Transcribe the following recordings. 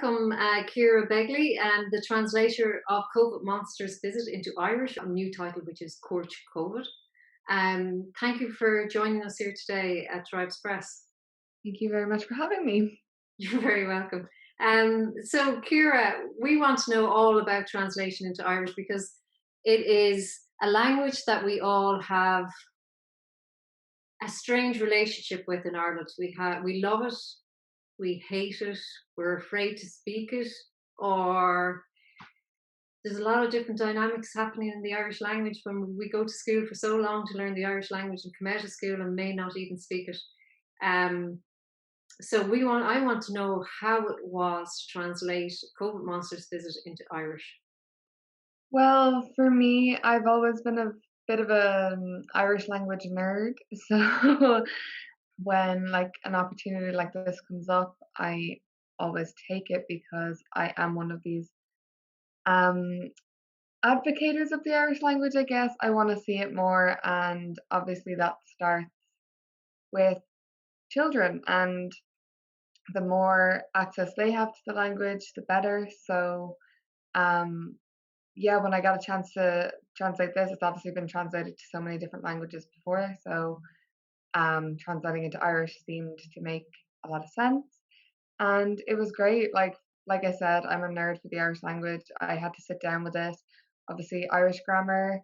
welcome Ciara Begley, the translator of COVID Monsters Visit into Irish, a new title which is Court COVID. Thank you for joining us here today at Tribes Press. Thank you very much for having me. You're very welcome. So, Ciara, we want to know all about translation into Irish because it is a language that we all have a strange relationship with in Ireland. We love it, we hate it, we're afraid to speak it, or there's a lot of different dynamics happening in the Irish language when we go to school for so long to learn the Irish language and come out of school and may not even speak it. Um, I want to know how it was to translate COVID Monsters Visit into Irish. Well, for me, I've always been a bit of a Irish language nerd, so when like an opportunity like this comes up, I always take it because I am one of these um advocators of the Irish language, I guess. I want to see it more, and obviously that starts with children, and the more access they have to the language, the better. So um yeah, when I got a chance to translate this, it's obviously been translated to so many different languages before. So translating into Irish seemed to make a lot of sense. And it was great. Like I said, I'm a nerd for the Irish language. I had to sit down with it. Obviously Irish grammar,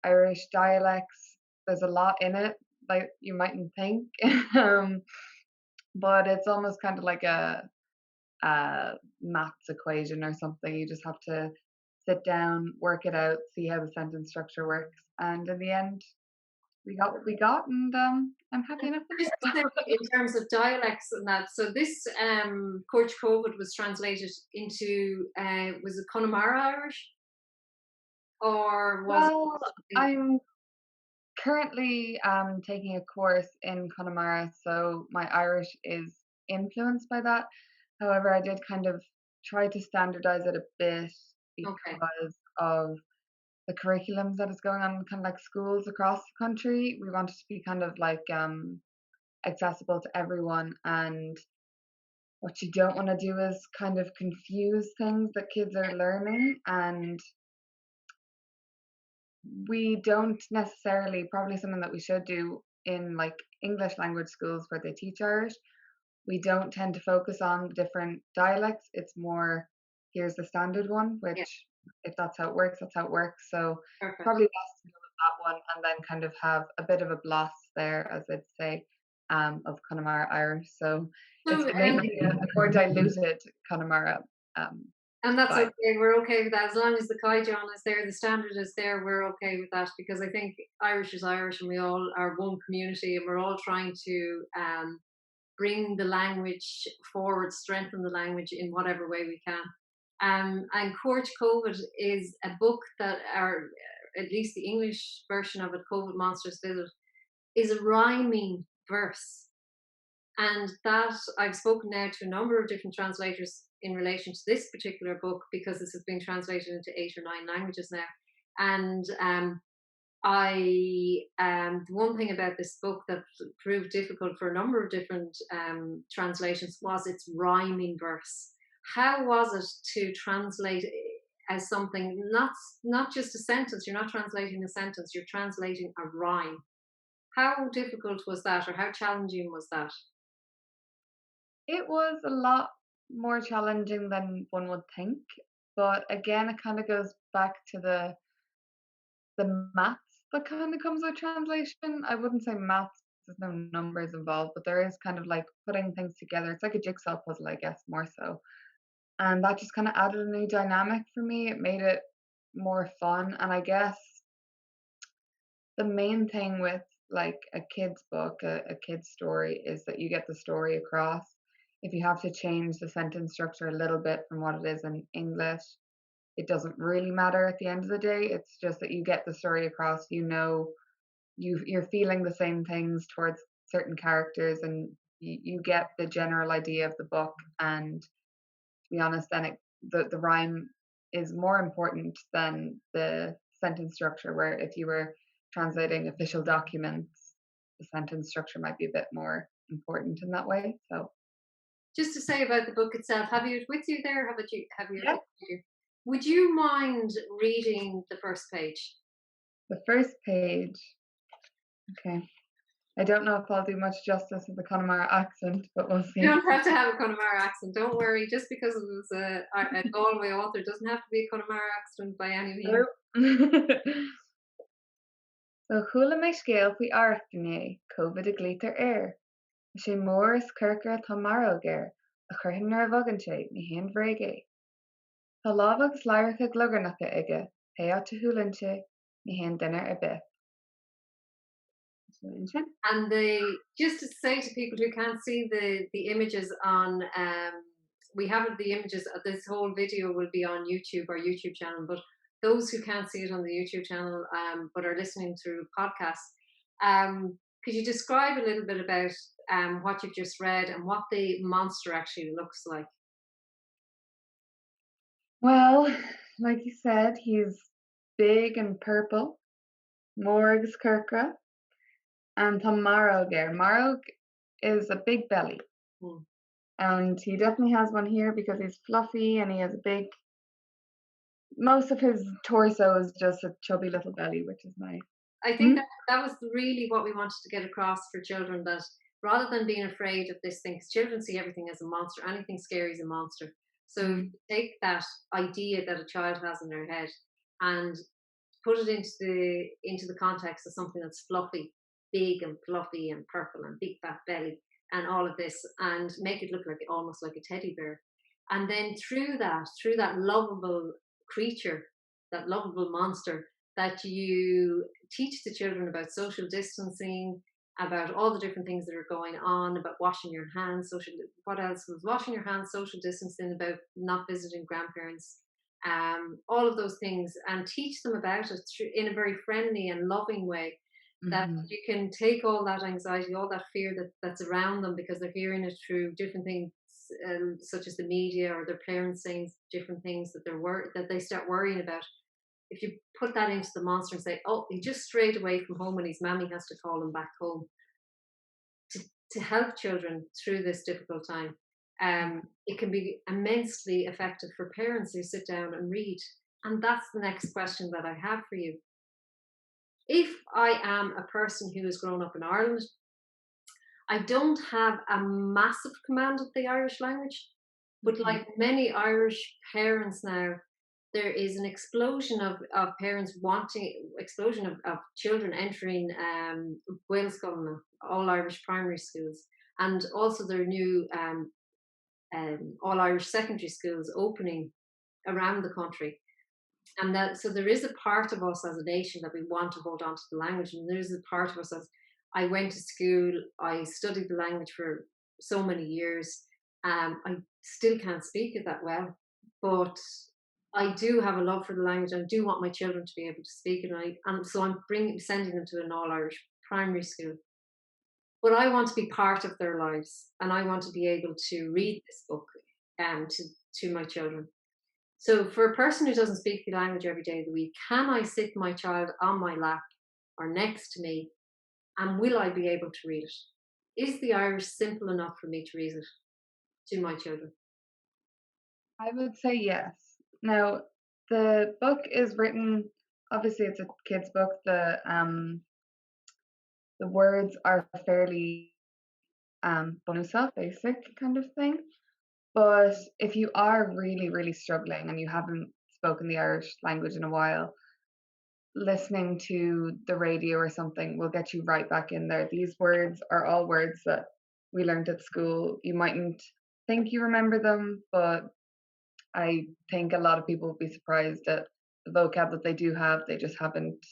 Irish dialects, there's a lot in it, like you mightn't think. um, but it's almost kind of like a maths equation or something. You just have to sit down, work it out, see how the sentence structure works, and in the end, we got what we got, and I'm happy enough with Just it. in terms of dialects and that, so this Court COVID was translated into, was it Connemara Irish or was it Well, something? I'm currently taking a course in Connemara, so my Irish is influenced by that. However, I did kind of try to standardize it a bit Okay. because of the curriculums that is going on in kind of like schools across the country. We want it to be kind of like accessible to everyone, and what you don't want to do is kind of confuse things that kids are learning, and we don't necessarily, probably something that we should do in like English language schools where they teach Irish, we don't tend to focus on different dialects. It's more, here's the standard one, Yeah. which if that's how it works, that's how it works. So Perfect. probably best to go with that one, and then kind of have a bit of a blast there, as they'd say, of Connemara Irish. So it's So, maybe a more diluted Connemara um, and that's vibe. okay. We're okay with that as long as the Kaijon is there, the standard is there. We're okay with that because I think Irish is Irish, and we all are one community, and we're all trying to bring the language forward, strengthen the language in whatever way we can. And Court COVID is a book that, or at least the English version of it, COVID Monsters Visit, is a rhyming verse. And that I've spoken now to a number of different translators in relation to this particular book because this has been translated into 8 or 9 languages now. And the one thing about this book that proved difficult for a number of different translations was its rhyming verse. How was it to translate as something not just a sentence? You're not translating a sentence; you're translating a rhyme. How difficult was that, or how challenging was that? It was a lot more challenging than one would think, but again, it kind of goes back to the maths that kind of comes with translation. I wouldn't say maths, there's no numbers involved, but there is kind of like putting things together. It's like a jigsaw puzzle, I guess, more so. And that just kind of added a new dynamic for me. It made it more fun. And I guess the main thing with like a kid's book, a kid's story, is that you get the story across. If you have to change the sentence structure a little bit from what it is in English, it doesn't really matter at the end of the day. It's just that you get the story across, you know, you're feeling the same things towards certain characters, and you get the general idea of the book. And to be honest, then the rhyme is more important than the sentence structure, where if you were translating official documents, the sentence structure might be a bit more important in that way. So just to say about the book itself, have you it with you there? Have you Yeah. would you mind reading the first page? The first page. Okay. I don't know if I'll do much justice with the Connemara accent, but we'll You see. don't have to have a Connemara accent. Don't worry. Just because it was a Galway author doesn't have to be a Connemara accent by any means. Nope. So chula mé scéal faoi airachtané, COVID a gléatar air. Sé mór is curca tá marrógéir, a churthain ar bhagan sé ní héan bhréig é. Tá lámh agus leircha gluganacha aige, pe á tú thuúlanse, ní héan duine ar bith. So, And the just to say to people who can't see the images on we have the images of this whole video will be on YouTube, our YouTube channel, but those who can't see it on the YouTube channel but are listening through podcasts, could you describe a little bit about what you've just read and what the monster actually looks like? well, like you said, he's big and purple, mór agus curca, and tá marrógéir. Marróg is a big belly. Hmm. And he definitely has one here because he's fluffy and he has a big, most of his torso is just a chubby little belly, which is nice. I think Hmm? that was really what we wanted to get across for children, that rather than being afraid of this thing, 'cause children see everything as a monster, anything scary is a monster. So Mm. take that idea that a child has in their head and put it into the context of something that's fluffy, big and fluffy and purple and big fat belly and all of this, and make it look like almost like a teddy bear. And then through that lovable creature, that lovable monster, that you teach the children about social distancing, about all the different things that are going on, about washing your hands, what else was washing your hands, social distancing, about not visiting grandparents, all of those things, and teach them about it in a very friendly and loving way. That Mhm. you can take all that anxiety, all that fear that's around them because they're hearing it through different things, such as the media or their parents saying different things that that they start worrying about. If you put that into the monster and say, "Oh, he just strayed away from home and his mammy has to call him back home," to, to help children through this difficult time, it can be immensely effective for parents who sit down and read. And that's the next question that I have for you. If I am a person who has grown up in Ireland, I don't have a massive command of the Irish language, but Mhm. like many Irish parents now, there is an explosion of parents explosion of children entering Wales Government, all Irish primary schools, and also their new all Irish secondary schools opening around the country. And that so there is a part of us as a nation that we want to hold on to the language, and there is a part of us as I went to school, I studied the language for so many years. I still can't speak it that well, but I do have a love for the language. I do want my children to be able to speak it, and so I'm sending them to an all Irish primary school. But I want to be part of their lives, and I want to be able to read this book to my children. So, for a person who doesn't speak the language every day of the week, can I sit my child on my lap or next to me, and will I be able to read it? Is the Irish simple enough for me to read it to my children? I would say yes. Now, the book is written, obviously it's a kid's book. The words are fairly bonusa, basic kind of thing. But if you are really, really struggling and you haven't spoken the Irish language in a while, listening to the radio or something will get you right back in there. These words are all words that we learned at school. You mightn't think you remember them, but I think a lot of people would be surprised at the vocab that they do have. They just haven't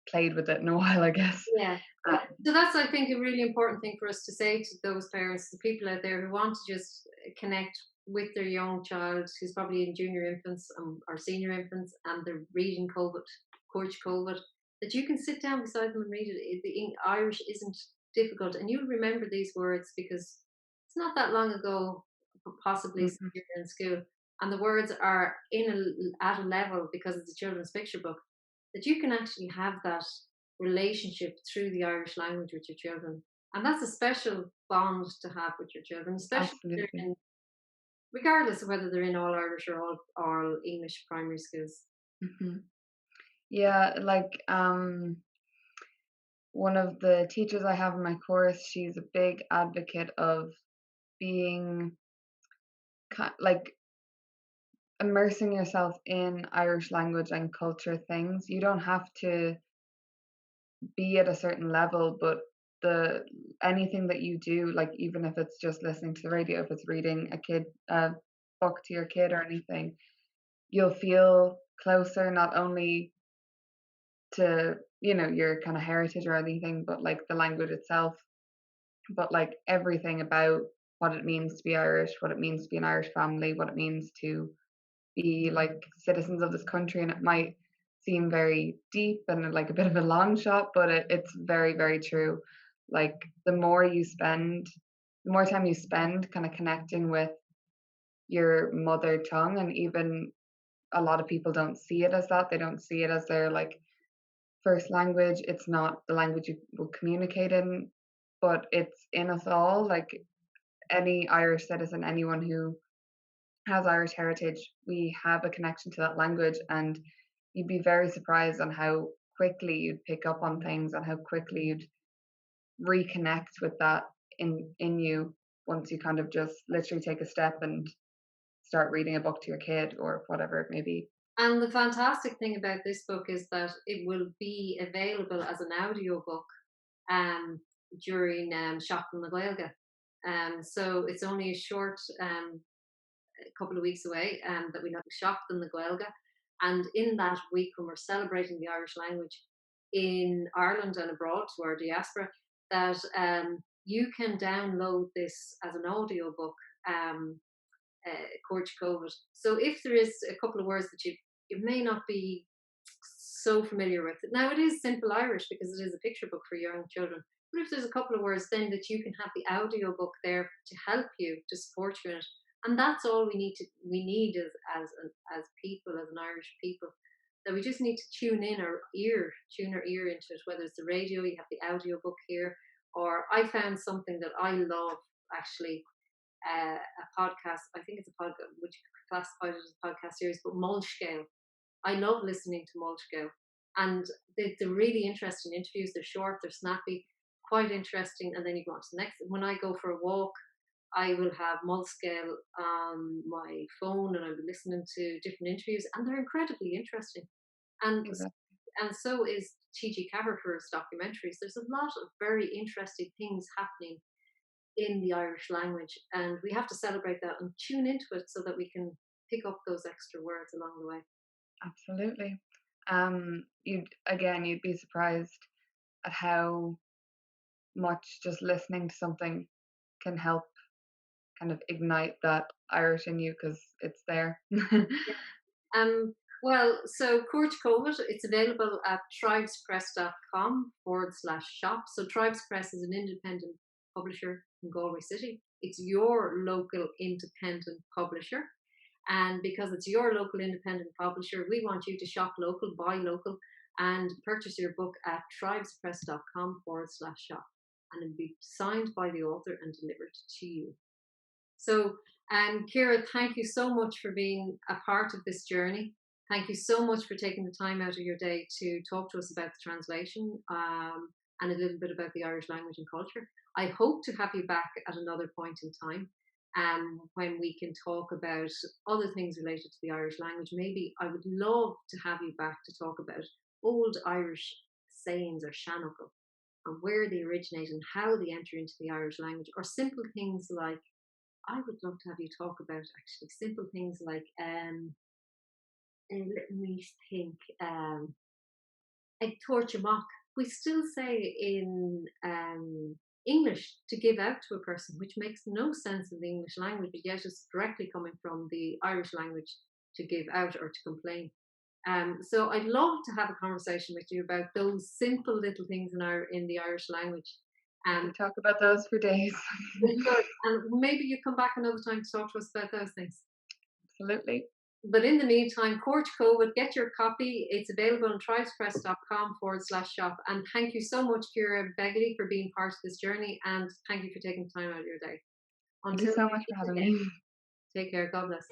played with it in a while, I guess. Yeah. Uh, So that's, I think, a really important thing for us to say to those parents, the people out there who want to just connect with their young child who's probably in junior infants or senior infants, and they're reading Coach COVID, that you can sit down beside them and read it. The Irish isn't difficult, and you'll remember these words because it's not that long ago, possibly since mhm, you were in school, and the words are at a level because it's a children's picture book that you can actually have that relationship through the Irish language with your children. And that's a special bond to have with your children, especially if they're Absolutely. in, regardless of whether they're in all Irish or all English primary schools. Hmm. Yeah, like one of the teachers I have in my course, she's a big advocate of being like immersing yourself in Irish language and culture things. You don't have to be at a certain level, but the anything that you do, like even if it's just listening to the radio, if it's reading a book to your kid or anything, you'll feel closer not only to, your kind of heritage or anything, but like the language itself, but like everything about what it means to be Irish, what it means to be an Irish family, what it means to be like citizens of this country. And it might seem very deep and like a bit of a long shot, but it's very, very true. Like the more time you spend kind of connecting with your mother tongue, and even a lot of people don't see it as that. They don't see it as their like first language. It's not the language you will communicate in, but it's in us all. Like any Irish citizen, anyone who has Irish heritage, we have a connection to that language, and you'd be very surprised on how quickly you'd pick up on things and how quickly you'd reconnect with that in you once you kind of just literally take a step and start reading a book to your kid or whatever it may be. And the fantastic thing about this book is that it will be available as an audio book um, during Shopping the Gaeilge. So it's only a short couple of weeks away that we have Shopping the Gaeilge. And in that week, when we're celebrating the Irish language in Ireland and abroad to our diaspora, that you can download this as an audio book. Coach COVID. So if there is a couple of words that you may not be so familiar with, now it is simple Irish because it is a picture book for young children. But if there's a couple of words, then that you can have the audio book there to help you, to support you in it, and that's all we need as people, as an Irish people, that we just need to tune our ear into it. Whether it's the radio, you have the audio book here, or I found something that I love actually, a podcast. I think it's a podcast which classified as a podcast series, but Mulchgale. I love listening to Mulchgale, and they're really interesting interviews. They're short, they're snappy, quite interesting. And then you go on to the next. When I go for a walk, I will have Mulchgale on my phone, and I'll be listening to different interviews, and they're incredibly interesting. And Exactly. and so is T.G. Caverford's documentaries. There's a lot of very interesting things happening in the Irish language, and we have to celebrate that and tune into it so that we can pick up those extra words along the way. Absolutely. You'd be surprised at how much just listening to something can help kind of ignite that Irish in you because it's there. Well, so Court COVID, it's available at tribespress.com/shop. So Tribes Press is an independent publisher in Galway City. It's your local independent publisher. And because it's your local independent publisher, we want you to shop local, buy local, and purchase your book at tribespress.com/shop. And it'll be signed by the author and delivered to you. So, Kira, thank you so much for being a part of this journey. Thank you so much for taking the time out of your day to talk to us about the translation, and a little bit about the Irish language and culture. I hope to have you back at another point in time, when we can talk about other things related to the Irish language. Maybe I would love to have you back to talk about old Irish sayings or seanchail and where they originate and how they enter into the Irish language, or simple things like, I would love to have you talk about actually simple things like, and let me think, ag torture mock. We still say in English to give out to a person, which makes no sense in the English language, but yet it's directly coming from the Irish language, to give out or to complain. So I'd love to have a conversation with you about those simple little things in the Irish language. We Um, could talk about those for days. we could, and maybe you come back another time to talk to us about those things. Absolutely. But in the meantime, Court COVID, get your copy. It's available on tribespress.com/shop. And thank you so much, Kira Begley, for being part of this journey. And thank you for taking time out of your day. Thank you Until so we much for meet having again, me. take care. God bless.